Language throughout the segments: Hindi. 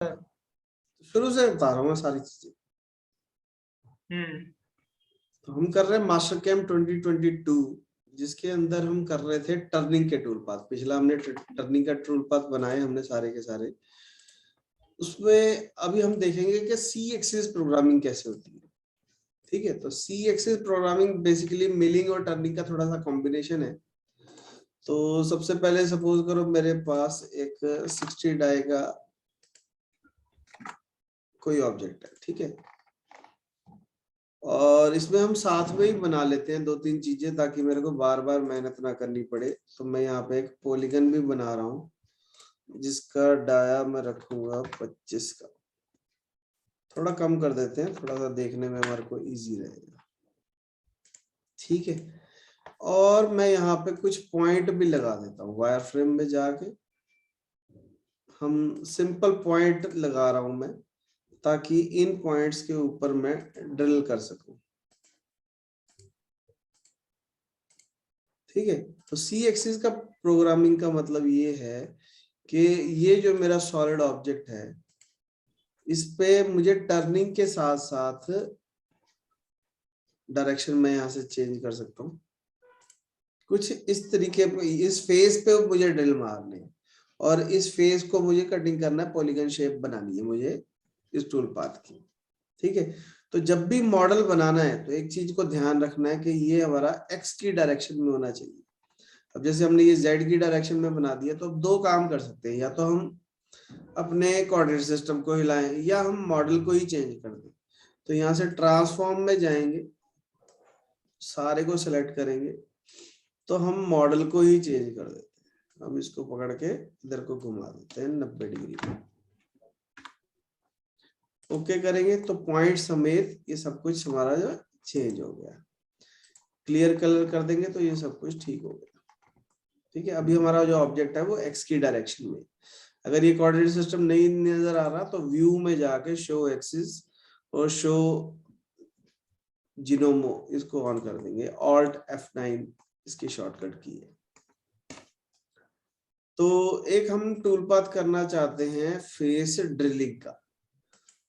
शुरू से बता रहा हूँ मैं सारी चीजें। तो हम कर रहे हैं मास्टर कैम्प 2022, जिसके अंदर हम कर रहे थे टर्निंग के टूल पाथ। पिछला हमने टर्निंग का टूल पाथ बनाए हमने सारे के सारे। उसमें अभी हम देखेंगे कि सी एक्सिस प्रोग्रामिंग कैसे होती है। ठीक है, तो सी एक्सिस प्रोग्रामिंग बेसिकली मिलिंग और टर्निंग का थोड़ा सा कॉम्बिनेशन है। तो सबसे पहले सपोज करो मेरे पास एक 60 डाई का कोई ऑब्जेक्ट है, ठीक है, और इसमें हम साथ में ही बना लेते हैं दो तीन चीजें ताकि मेरे को बार बार मेहनत ना करनी पड़े। तो मैं यहाँ पे एक पॉलीगन भी बना रहा हूँ जिसका डाया मैं रखूंगा 25 का। थोड़ा कम कर देते हैं, थोड़ा सा देखने में हमारे को इजी रहेगा। ठीक है, और मैं यहाँ पे कुछ पॉइंट भी लगा देता हूँ। वायर फ्रेम में जाके हम सिंपल पॉइंट लगा रहा हूं मैं, ताकि इन पॉइंट्स के ऊपर मैं ड्रिल कर सकूं। ठीक है, तो सी एक्सिस का प्रोग्रामिंग का मतलब ये है कि ये जो मेरा सॉलिड ऑब्जेक्ट है, इस पे मुझे टर्निंग के साथ साथ डायरेक्शन में यहां से चेंज कर सकता हूँ। कुछ इस तरीके पे इस फेस पे मुझे ड्रिल मारने है और इस फेस को मुझे कटिंग करना है, पॉलीगन शेप बनानी है मुझे इस टूल पाथ की। ठीक है, तो जब भी मॉडल बनाना है तो एक चीज को ध्यान रखना है कि ये हमारा एक्स की डायरेक्शन में होना चाहिए। अब जैसे हमने ये जेड की डायरेक्शन में बना दिया, तो अब दो काम कर सकते हैं, या तो हम अपने कोऑर्डिनेट सिस्टम को हिलाएं या हम मॉडल को ही चेंज कर दें। तो यहाँ से ट्रांसफॉर्म में जाएंगे, सारे को सिलेक्ट करेंगे, तो हम मॉडल को ही चेंज कर देते हैं। हम इसको पकड़ के इधर को घुमा देते हैं 90 डिग्री। ओके करेंगे तो पॉइंट समेत ये सब कुछ हमारा जो चेंज हो गया। क्लियर कलर कर देंगे तो ये सब कुछ ठीक हो गया। ठीक है, अभी हमारा जो ऑब्जेक्ट है वो एक्स की डायरेक्शन में। अगर ये कोऑर्डिनेट सिस्टम नहीं नजर आ रहा तो व्यू में जाके शो एक्सिस और शो जिनोमो इसको ऑन कर देंगे। ऑल्ट F9 इसकी शॉर्टकट की है। तो एक हम टूल पाथ करना चाहते हैं फेस ड्रिलिंग का।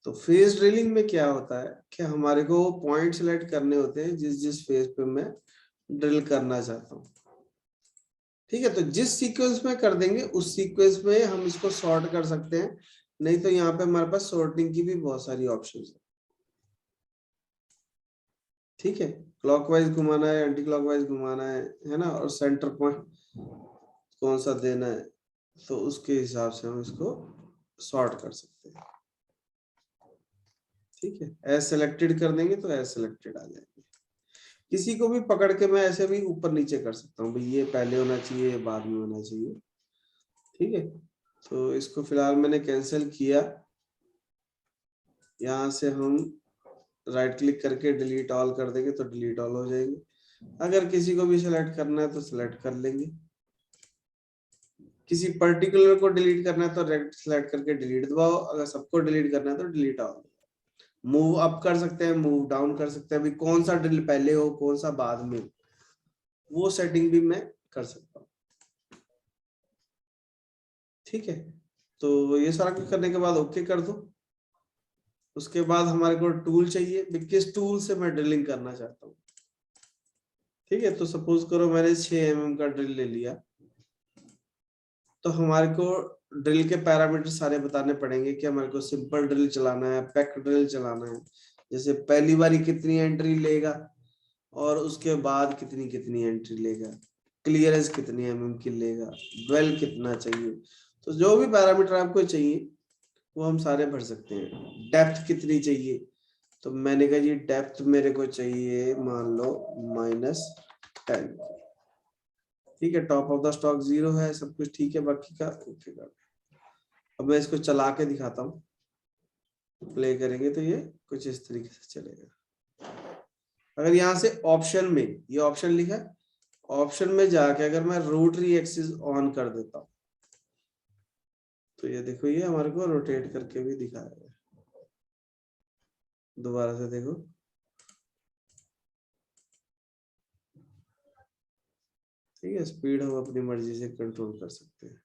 तो फेस ड्रिलिंग में क्या होता है कि हमारे को पॉइंट सिलेक्ट करने होते हैं जिस जिस फेस पे मैं ड्रिल करना चाहता हूँ। ठीक है, तो जिस सीक्वेंस में कर देंगे उस सीक्वेंस में हम इसको सॉर्ट कर सकते हैं, नहीं तो यहाँ पे हमारे पास सॉर्टिंग की भी बहुत सारी ऑप्शंस है। ठीक है, क्लॉकवाइज घुमाना है, एंटी क्लॉकवाइज घुमाना है ना, और सेंटर पॉइंट कौन सा देना है, तो उसके हिसाब से हम इसको सॉर्ट कर सकते हैं। ठीक है, एज सेलेक्टेड कर देंगे तो एज सेलेक्टेड आ जाएंगे। किसी को भी पकड़ के मैं ऐसे भी ऊपर नीचे कर सकता हूँ, भाई ये पहले होना चाहिए, ये बाद में होना चाहिए। ठीक है, तो इसको फिलहाल मैंने कैंसिल किया। यहाँ से हम राइट क्लिक करके डिलीट ऑल कर देंगे तो डिलीट ऑल हो जाएंगे। अगर किसी को भी सिलेक्ट करना है तो सिलेक्ट कर लेंगे। किसी पर्टिकुलर को डिलीट करना है तो रेक्ट सिलेक्ट करके डिलीट दबाओ। अगर सबको डिलीट करना है तो डिलीट ऑल। मूव अप कर सकते हैं, मूव डाउन कर सकते हैं, अभी कौन सा ड्रिल पहले हो कौन सा बाद में, वो सेटिंग भी मैं कर सकता हूँ। ठीक है, तो ये सारा कुछ करने के बाद ओके कर दो। उसके बाद हमारे को टूल चाहिए, किस टूल से मैं ड्रिलिंग करना चाहता हूँ। ठीक है, तो सपोज करो मैंने 6 mm का ड्रिल ले लिया, तो हमारे को ड्रिल के पैरामीटर सारे बताने पड़ेंगे कि हमारे को सिंपल ड्रिल चलाना है, पैक्ड ड्रिल चलाना है, जैसे पहली बारी कितनी एंट्री लेगा और उसके बाद कितनी कितनी एंट्री लेगा, क्लियरेंस कितनी mm की लेगा, ड्वेल कितना चाहिए। तो जो भी पैरामीटर आपको चाहिए वो हम सारे भर सकते हैं। डेप्थ कितनी चाहिए, तो मैंने कहा जी डेप्थ मेरे को चाहिए मान लो -10। ठीक है, टॉप ऑफ द स्टॉक 0 है, सब कुछ ठीक है, बाकी का ओके कर। अब मैं इसको चला के दिखाता हूँ, प्ले करेंगे तो ये कुछ इस तरीके से चलेगा। अगर यहाँ से ऑप्शन में ये ऑप्शन लिखा है, ऑप्शन में जाके अगर मैं रोटरी एक्सिस ऑन कर देता हूँ तो ये देखो ये हमारे को रोटेट करके भी दिखाएगा। दोबारा से देखो, ठीक है, स्पीड हम अपनी मर्जी से कंट्रोल कर सकते हैं।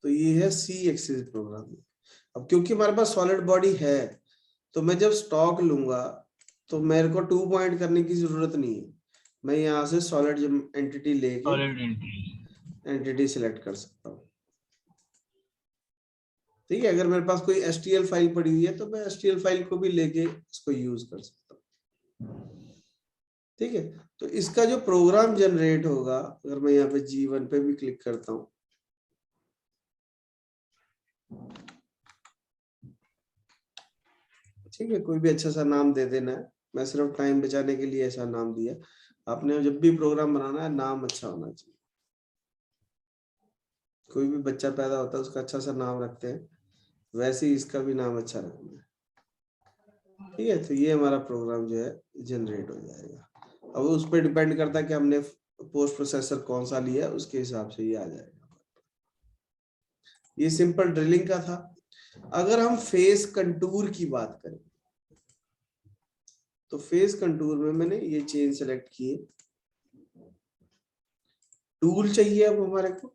तो ये है सी एक्सिस प्रोग्राम। अब क्योंकि हमारे पास सॉलिड बॉडी है, तो मैं जब स्टॉक लूंगा तो मेरे को 2 पॉइंट करने की जरूरत नहीं है। मैं यहाँ से सॉलिड एंटिटी लेके एंटिटी सिलेक्ट कर सकता हूँ। ठीक है, अगर मेरे पास कोई एसटीएल फाइल पड़ी हुई है तो मैं एसटीएल फाइल को भी लेके इसको यूज कर सकता हूँ। ठीक है, तो इसका जो प्रोग्राम जनरेट होगा, अगर मैं यहाँ पे G1 पे भी क्लिक करता हूँ, ठीक है, कोई भी अच्छा सा नाम दे देना है। मैं सिर्फ टाइम बचाने के लिए ऐसा नाम दिया। आपने जब भी प्रोग्राम बनाना है नाम अच्छा होना चाहिए। कोई भी बच्चा पैदा होता है उसका अच्छा सा नाम रखते हैं, वैसे ही इसका भी नाम अच्छा रखना है। ठीक है, तो ये हमारा प्रोग्राम जो है जनरेट हो जाएगा। अब उस पर डिपेंड करता है कि हमने पोस्ट प्रोसेसर कौन सा लिया है, उसके हिसाब से ये आ जाएगा। ये सिंपल ड्रिलिंग का था। अगर हम फेस कंटूर की बात करें तो फेस कंटूर में मैंने ये चेन सेलेक्ट किए। टूल चाहिए अब हमारे को,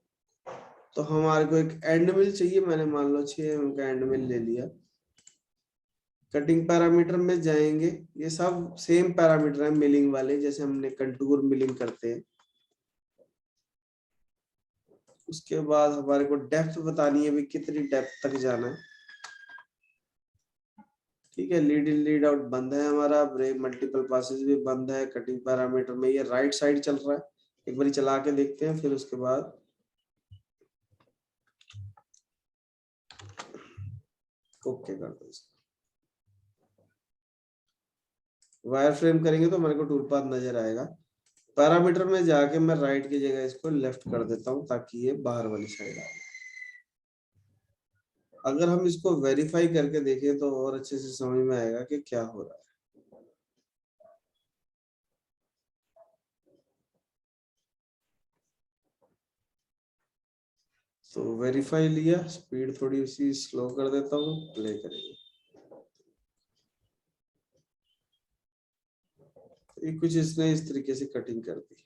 तो हमारे को एक एंड मिल चाहिए। मैंने मान लो 6 mm का एंड मिल ले लिया। कटिंग पैरामीटर में जाएंगे, ये सब सेम पैरामीटर है मिलिंग वाले, जैसे हमने कंटूर मिलिंग करते हैं। उसके बाद हमारे को डेप्थ बतानी है, भी कितनी डेप्थ तक जाना है। ठीक है, लीड इन लीड आउट बंद है हमारा, ब्रेक मल्टीपल पासेस भी बंद है। कटिंग पैरामीटर में ये राइट साइड चल रहा है, एक बार चला के देखते हैं, फिर उसके बाद ओके कर दो। वायर फ्रेम करेंगे तो हमारे को टूल पाथ नजर आएगा। पैरामीटर में जाके मैं राइट की जगह इसको लेफ्ट कर देता हूँ ताकि ये बाहर वाली साइड आए। अगर हम इसको वेरीफाई करके देखें तो और अच्छे से समझ में आएगा कि क्या हो रहा है। तो वेरीफाई लिया, स्पीड थोड़ी सी स्लो कर देता हूँ, प्ले करेंगे। ये कुछ इसने इस तरीके से कटिंग कर दी,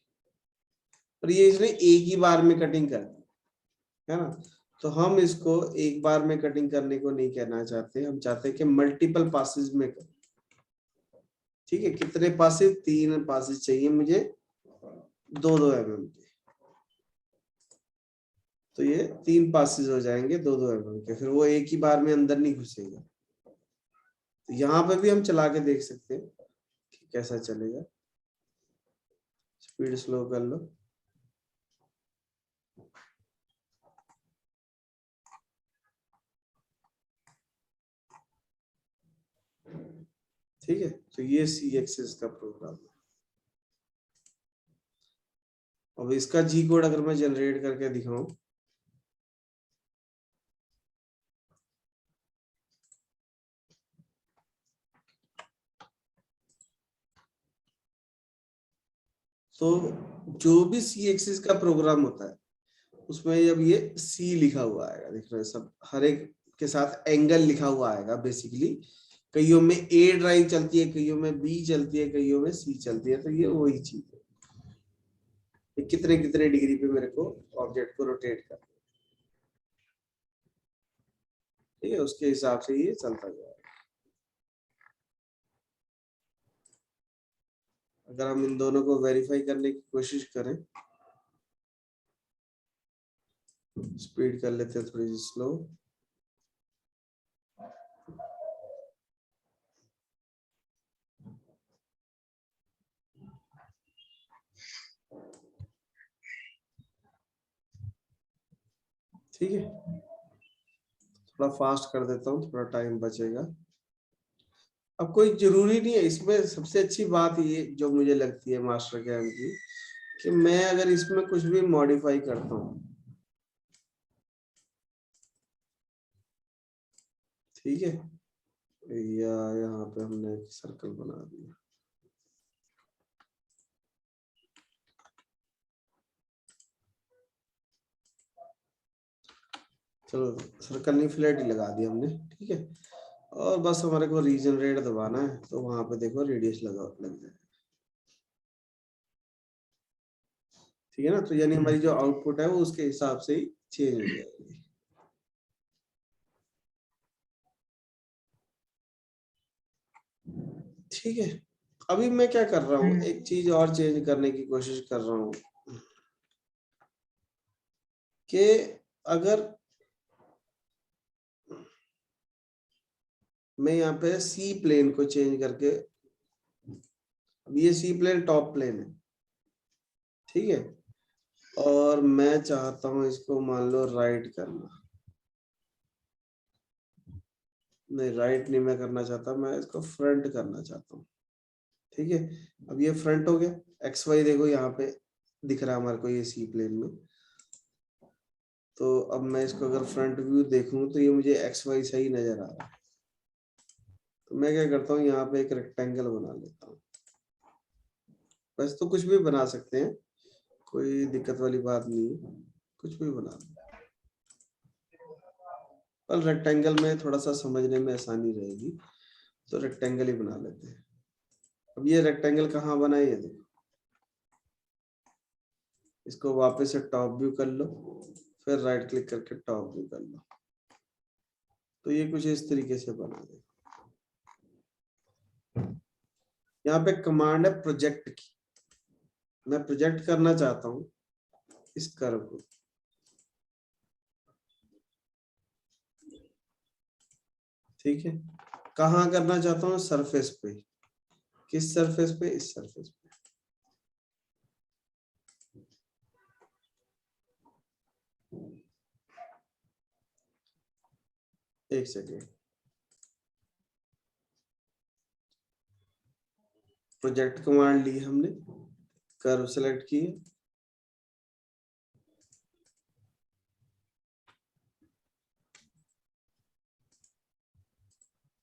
पर ये इसने एक ही बार में कटिंग कर दी है ना। तो हम इसको एक बार में कटिंग करने को नहीं कहना चाहते, हम चाहते हैं कि मल्टीपल पासेस में करें। ठीक है, कितने पासेस? 3 पासेस चाहिए मुझे, 2-2 mm के। तो ये 3 पासेस हो जाएंगे 2-2 mm के, फिर वो एक ही बार में अंदर नहीं घुसेगा। तो यहाँ पे भी हम चला के देख सकते हैं कि कैसा चलेगा। स्पीड स्लो कर लो। ठीक है, तो ये सी एक्सिस का प्रोग्राम है। अब इसका जी कोड अगर मैं जनरेट करके दिखाऊं, तो जो भी सी एक्सिस का प्रोग्राम होता है उसमें जब ये सी लिखा हुआ आएगा, देख रहे हैं सब, हर एक के साथ एंगल लिखा हुआ आएगा बेसिकली। कईयों में ए ड्राइव चलती है, कईयों में बी चलती है, कईयों में सी चलती है। तो ये वही चीज है, कितने कितने डिग्री पे मेरे को ऑब्जेक्ट को रोटेट करना। ठीक है, उसके हिसाब से ये चलता जाएगा। अगर हम इन दोनों को वेरीफाई करने की कोशिश करें, स्पीड कर लेते हैं थोड़ी सी स्लो। ठीक है, थोड़ा फास्ट कर देता हूँ, थोड़ा टाइम बचेगा। अब कोई जरूरी नहीं है इसमें। सबसे अच्छी बात ये जो मुझे लगती है मास्टर कैम की, कि मैं अगर इसमें कुछ भी मॉडिफाई करता हूँ, ठीक है, या यहाँ पे हमने एक सर्कल बना दिया, चलो सर्कल नहीं फ्लैट ही लगा दिया हमने। ठीक है, और बस हमारे को रीजनरेट दबाना है, तो वहां पे देखो रेडियस लग जाए। ठीक है ना, तो यानी हमारी जो आउटपुट है वो उसके हिसाब से ही चेंज हो जाएगी। ठीक है, अभी मैं क्या कर रहा हूँ, एक चीज और चेंज करने की कोशिश कर रहा हूँ कि अगर मैं यहाँ पे सी प्लेन को चेंज करके, अब ये सी प्लेन टॉप प्लेन है, ठीक है, और मैं चाहता हूं इसको मान लो राइट करना, नहीं राइट नहीं मैं करना चाहता, मैं इसको फ्रंट करना चाहता हूँ, ठीक है। अब ये फ्रंट हो गया, एक्स वाई देखो यहाँ पे दिख रहा है हमारे को ये सी प्लेन में, तो अब मैं इसको अगर फ्रंट व्यू देखूं तो ये मुझे एक्स वाई सही नजर आ रहा है। तो मैं क्या करता हूँ, यहाँ पे एक रेक्टेंगल बना लेता हूँ, वैसे तो कुछ भी बना सकते हैं, कोई दिक्कत वाली बात नहीं है, कुछ भी बना लो, पर रेक्टेंगल में थोड़ा सा समझने में आसानी रहेगी, तो रेक्टेंगल ही बना लेते हैं। अब ये रेक्टेंगल कहाँ बना है ये देखो, इसको वापस से टॉप व्यू कर लो, फिर राइट क्लिक करके टॉप व्यू कर लो, तो ये कुछ इस तरीके से बना दे। यहाँ पे कमांड है प्रोजेक्ट की, मैं प्रोजेक्ट करना चाहता हूँ इस कर्व को, ठीक है, कहाँ करना चाहता हूँ, सरफेस पे, किस सरफेस पे, इस सरफेस पे। एक सेकेंड, प्रोजेक्ट कमांड ली हमने, कर्व सेलेक्ट की,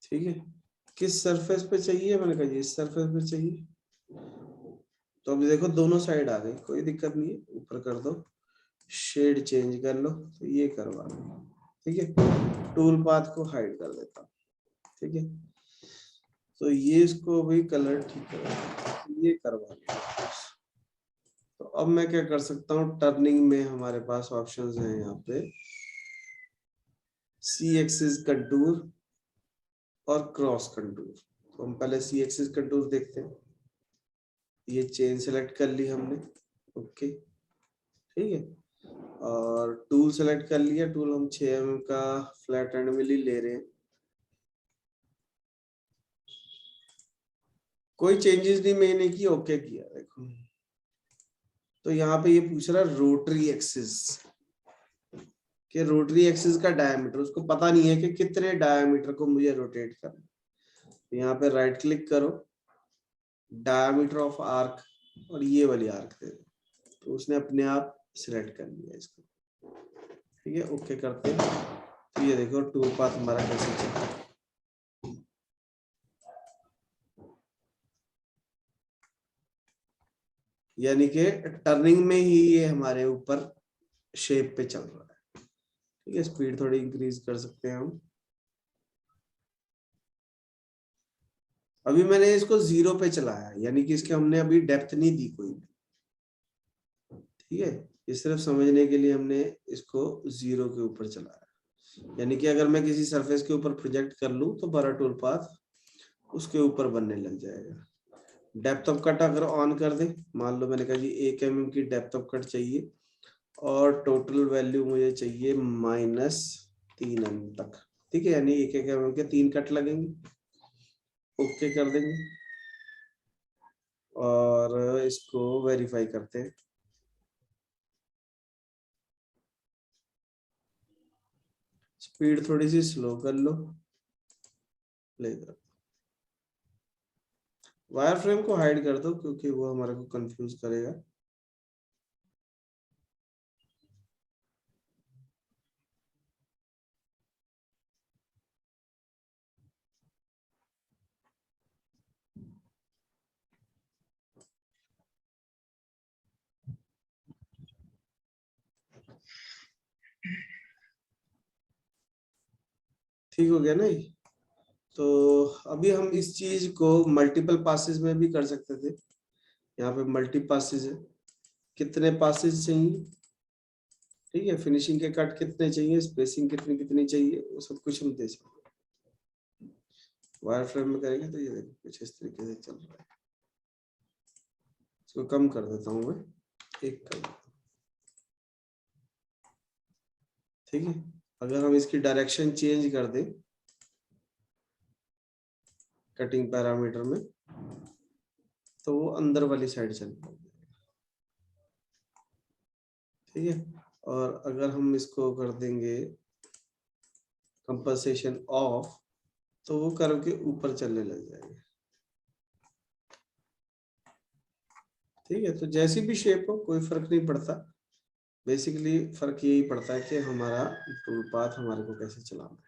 ठीक है, किस सरफेस पे चाहिए, मैंने कहा इस सरफेस पे चाहिए, तो अभी देखो दोनों साइड आ गई, कोई दिक्कत नहीं है, ऊपर कर दो, शेड चेंज कर लो, तो ये करवा लो, ठीक है, टूल पाथ को हाइड कर देता हूँ, ठीक है, तो ये इसको भी कलर ठीक कर, ये करवा लो। तो अब मैं क्या कर सकता हूँ, टर्निंग में हमारे पास ऑप्शंस हैं यहाँ पे, सी एक्सिस कंटूर और क्रॉस कंटूर। तो हम पहले सी एक्सिस कंटूर देखते हैं, ये चेन सेलेक्ट कर ली हमने, ओके, ठीक है, और टूल सेलेक्ट कर लिया, टूल हम 6 mm का फ्लैट एंड मिल ही ले रहे हैं, कोई चेंजेस नहीं मैंने की, ओके किया, देखो तो यहाँ पे ये पूछ रहा है रोटरी एक्सिस, कि रोटरी एक्सिस का डायमीटर, उसको पता नहीं है कि कितने डायमीटर को मुझे रोटेट करना, तो यहाँ पे राइट क्लिक करो, डायमीटर ऑफ आर्क, और ये वाली आर्क दे दो, तो उसने अपने आप सिलेक्ट कर लिया इसको, ठीक है, ओके करते हैं, तो ये देखो टूल पाथ हमारा कैसे चलता है, यानी कि टर्निंग में ही ये हमारे ऊपर शेप पे चल रहा है, ठीक है, स्पीड थोड़ी इंक्रीज कर सकते हैं हम, अभी मैंने इसको 0 पे चलाया, यानी कि इसके हमने अभी डेप्थ नहीं दी कोई, ठीक है, ये सिर्फ समझने के लिए हमने इसको 0 के ऊपर चलाया, यानी कि अगर मैं किसी सरफेस के ऊपर प्रोजेक्ट कर लूं तो बड़ा टूल पाथ उसके ऊपर बनने लग जाएगा। डेप्थ ऑफ कट अगर ऑन कर दे, मान लो मैंने कहा जी 1 mm की डेप्थ ऑफ कट चाहिए, और टोटल वैल्यू मुझे चाहिए -3 mm तक, ठीक है, यानी 1 mm के 3 कट लगेंगे, ओके कर देंगे, और इसको वेरीफाई करते हैं, स्पीड थोड़ी सी स्लो कर लो, प्ले कर, वायर फ्रेम को हाइड कर दो क्योंकि वो हमारे को कंफ्यूज करेगा, ठीक हो गया ना ये। तो अभी हम इस चीज को मल्टीपल पासेस में भी कर सकते थे, यहाँ पे मल्टी पासेस है, कितने पासेस चाहिए, ठीक है, फिनिशिंग के कट कितने चाहिए, स्पेसिंग कितनी कितनी चाहिए, वो सब कुछ हम दे सकते हैं, वायर फ्रेम में करेंगे तो ये देखो कुछ इस तरीके से चल रहा है। इसको कम कर देता हूँ मैं, एक कर देता हूँ, ठीक है। अगर हम इसकी डायरेक्शन चेंज कर दें कटिंग पैरामीटर में तो वो अंदर वाली साइड चल जाएगा, ठीक है। और अगर हम इसको कर देंगे कंपनसेशन ऑफ तो वो कर्व के ऊपर चलने लग जाएगा, ठीक है। तो जैसी भी शेप हो कोई फर्क नहीं पड़ता, बेसिकली फर्क यही पड़ता है कि हमारा टूल पाथ हमारे को कैसे चलाना है।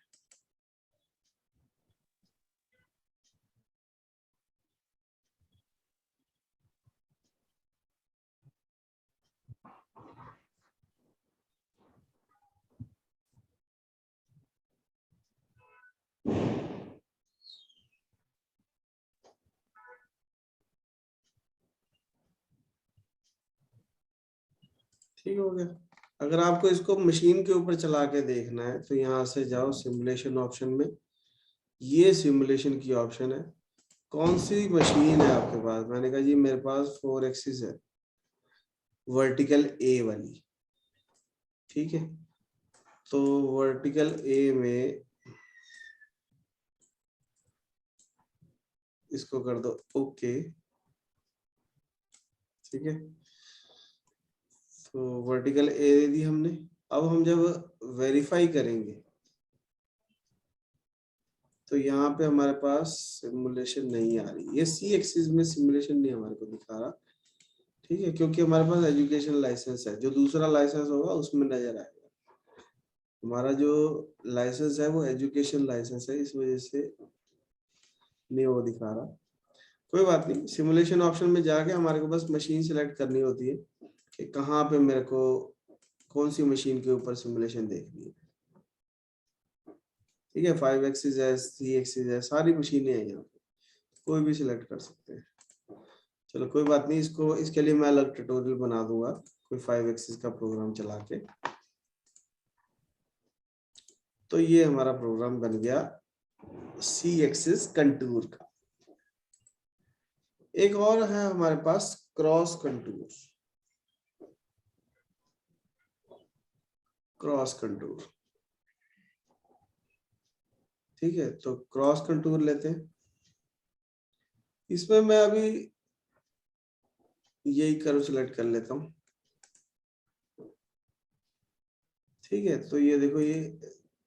ठीक हो गया। अगर आपको इसको मशीन के ऊपर चला के देखना है तो यहाँ से जाओ सिमुलेशन ऑप्शन में, ये सिमुलेशन की ऑप्शन है। कौन सी मशीन है आपके पास? मैंने कहा जी मेरे पास 4 एक्सिस है, वर्टिकल ए वाली, ठीक है। तो वर्टिकल ए में इसको कर दो ओके, ठीक है। तो वर्टिकल ए दे दी हमने। अब हम जब वेरीफाई करेंगे तो यहाँ पे हमारे पास सिमुलेशन नहीं आ रही, ये सी एक्सिस में सिमुलेशन नहीं हमारे को दिखा रहा, ठीक है, क्योंकि हमारे पास एजुकेशन लाइसेंस है। जो दूसरा लाइसेंस होगा उसमें नजर आएगा। हमारा जो लाइसेंस है वो एजुकेशन लाइसेंस है, इस वजह से नहीं वो दिखा रहा। कोई बात नहीं, सिमुलेशन ऑप्शन में जाके हमारे को बस मशीन सिलेक्ट करनी होती है कि कहाँ पे मेरे को कौन सी मशीन के ऊपर सिमुलेशन देखनी है, ठीक है। 5 एक्सिस है, 3 एक्सिस है, सारी मशीनें हैं यहाँ पे, कोई भी सिलेक्ट कर सकते हैं। चलो कोई बात नहीं, इसको इसके लिए मैं अलग ट्यूटोरियल बना दूंगा कोई 5 एक्सिस का प्रोग्राम चला के। तो ये हमारा प्रोग्राम बन गया सी एक्सिस कंटूर का। एक और है हमारे पास क्रॉस कंटूर, क्रॉस कंटूर, ठीक है। तो क्रॉस कंटूर लेते हैं, इसमें मैं अभी यही कर्व सिलेक्ट कर लेता हूं, ठीक है। तो ये देखो ये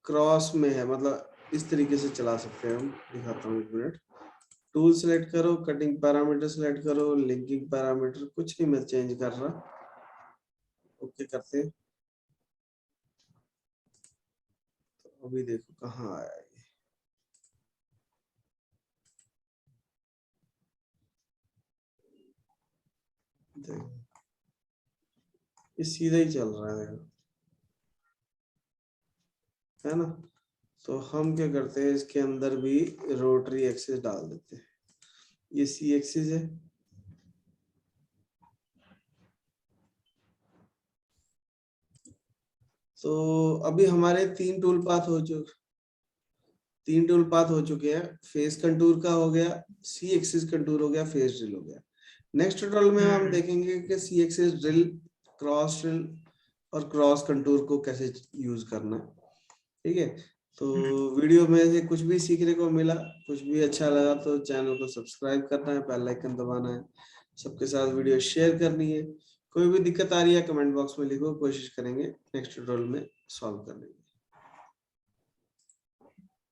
क्रॉस में है, मतलब इस तरीके से चला सकते हैं हम। दिखाता हूँ एक मिनट। टूल सिलेक्ट करो, कटिंग पैरामीटर सिलेक्ट करो, लिंकिंग पैरामीटर कुछ नहीं मैं चेंज कर रहा, ओके करते हैं। तो अभी देखो कहाँ आया ये, देखो ये सीधा ही चल रहा है ना। तो हम क्या करते हैं, इसके अंदर भी रोटरी एक्सिस डाल देते हैं। ये सी एक्सिस है, तो अभी हमारे 3 टूल पाथ हो चुके हैं। फेस कंटूर का हो गया, सी एक्सिस कंटूर हो गया, फेस ड्रिल हो गया। नेक्स्ट ट्यूटोरियल में हम देखेंगे कि सी एक्सिस ड्रिल, क्रॉस ड्रिल और क्रॉस कंटूर को कैसे यूज करना है, ठीक है। तो वीडियो में से कुछ भी सीखने को मिला, कुछ भी अच्छा लगा तो चैनल को सब्सक्राइब करना है, बेल आइकन दबाना है, सबके साथ वीडियो शेयर करनी है। कोई भी दिक्कत आ रही है कमेंट बॉक्स में लिखो, कोशिश करेंगे नेक्स्ट ट्यूटोरियल में सॉल्व करने की।